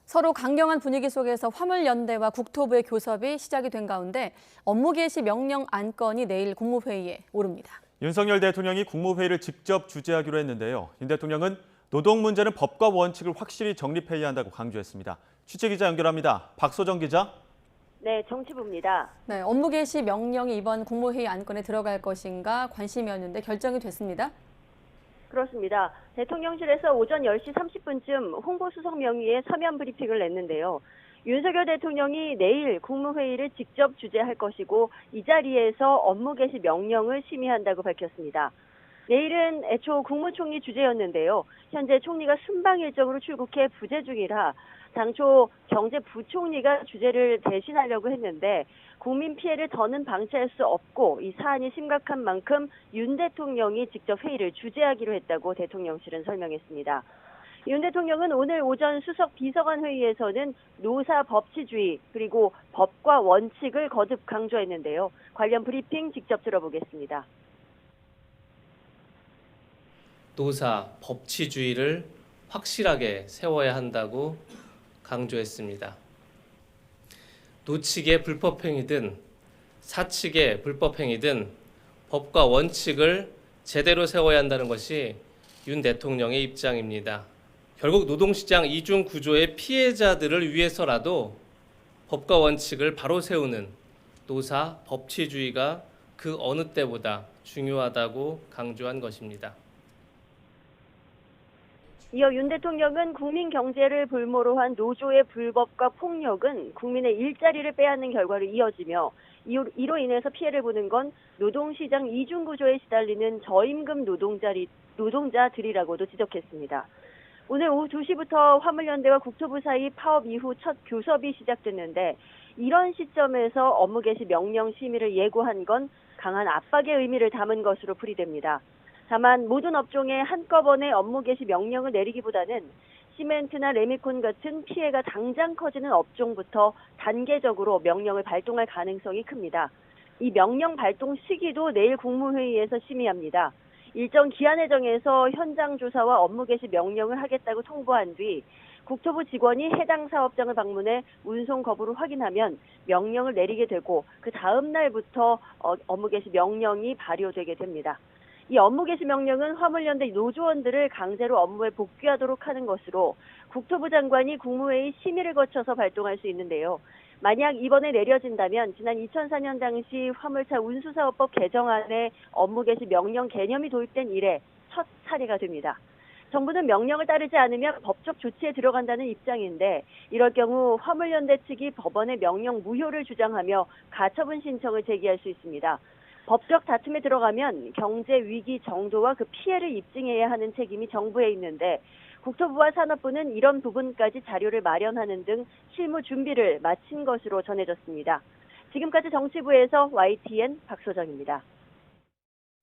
서로 강경한 분위기 속에서 화물연대와 국토부의 교섭이 시작이 된 가운데 업무 개시 명령 안건이 내일 국무회의에 오릅니다. 윤석열 대통령이 국무회의를 직접 주재하기로 했는데요. 윤 대통령은 노동 문제는 법과 원칙을 확실히 정립해야 한다고 강조했습니다. 취재기자 연결합니다. 박소정 기자. 네, 정치부입니다. 네, 업무 개시 명령이 이번 국무회의 안건에 들어갈 것인가 관심이었는데 결정이 됐습니다. 그렇습니다. 대통령실에서 오전 10시 30분쯤 홍보수석 명의의 서면 브리핑을 냈는데요. 윤석열 대통령이 내일 국무회의를 직접 주재할 것이고 이 자리에서 업무 개시 명령을 심의한다고 밝혔습니다. 내일은 애초 국무총리 주재였는데요. 현재 총리가 순방 일정으로 출국해 부재 중이라 당초 경제부총리가 주재를 대신하려고 했는데 국민 피해를 더는 방치할 수 없고 이 사안이 심각한 만큼 윤 대통령이 직접 회의를 주재하기로 했다고 대통령실은 설명했습니다. 윤 대통령은 오늘 오전 수석 비서관 회의에서는 노사 법치주의 그리고 법과 원칙을 거듭 강조했는데요. 관련 브리핑 직접 들어보겠습니다. 노사 법치주의를 확실하게 세워야 한다고 강조했습니다. 노측의 불법행위든 사측의 불법행위든 법과 원칙을 제대로 세워야 한다는 것이 윤 대통령의 입장입니다. 결국 노동시장 이중 구조의 피해자들을 위해서라도 법과 원칙을 바로 세우는 노사 법치주의가 그 어느 때보다 중요하다고 강조한 것입니다. 이어 윤 대통령은 국민 경제를 볼모로 한 노조의 불법과 폭력은 국민의 일자리를 빼앗는 결과로 이어지며 이로 인해서 피해를 보는 건 노동시장 이중구조에 시달리는 저임금 노동자들이라고도 지적했습니다. 오늘 오후 2시부터 화물연대와 국토부 사이 파업 이후 첫 교섭이 시작됐는데 이런 시점에서 업무 개시 명령 심의를 예고한 건 강한 압박의 의미를 담은 것으로 풀이됩니다. 다만 모든 업종에 한꺼번에 업무 개시 명령을 내리기보다는 시멘트나 레미콘 같은 피해가 당장 커지는 업종부터 단계적으로 명령을 발동할 가능성이 큽니다. 이 명령 발동 시기도 내일 국무회의에서 심의합니다. 일정 기한을 정해서 현장 조사와 업무 개시 명령을 하겠다고 통보한 뒤 국토부 직원이 해당 사업장을 방문해 운송 거부를 확인하면 명령을 내리게 되고 그 다음 날부터 업무 개시 명령이 발효되게 됩니다. 이 업무 개시 명령은 화물연대 노조원들을 강제로 업무에 복귀하도록 하는 것으로 국토부 장관이 국무회의 심의를 거쳐서 발동할 수 있는데요. 만약 이번에 내려진다면 지난 2004년 당시 화물차 운수사업법 개정안에 업무 개시 명령 개념이 도입된 이래 첫 사례가 됩니다. 정부는 명령을 따르지 않으면 법적 조치에 들어간다는 입장인데 이럴 경우 화물연대 측이 법원에 명령 무효를 주장하며 가처분 신청을 제기할 수 있습니다. 법적 다툼에 들어가면 경제 위기 정도와 그 피해를 입증해야 하는 책임이 정부에 있는데 국토부와 산업부는 이런 부분까지 자료를 마련하는 등 실무 준비를 마친 것으로 전해졌습니다. 지금까지 정치부에서 YTN 박소정입니다.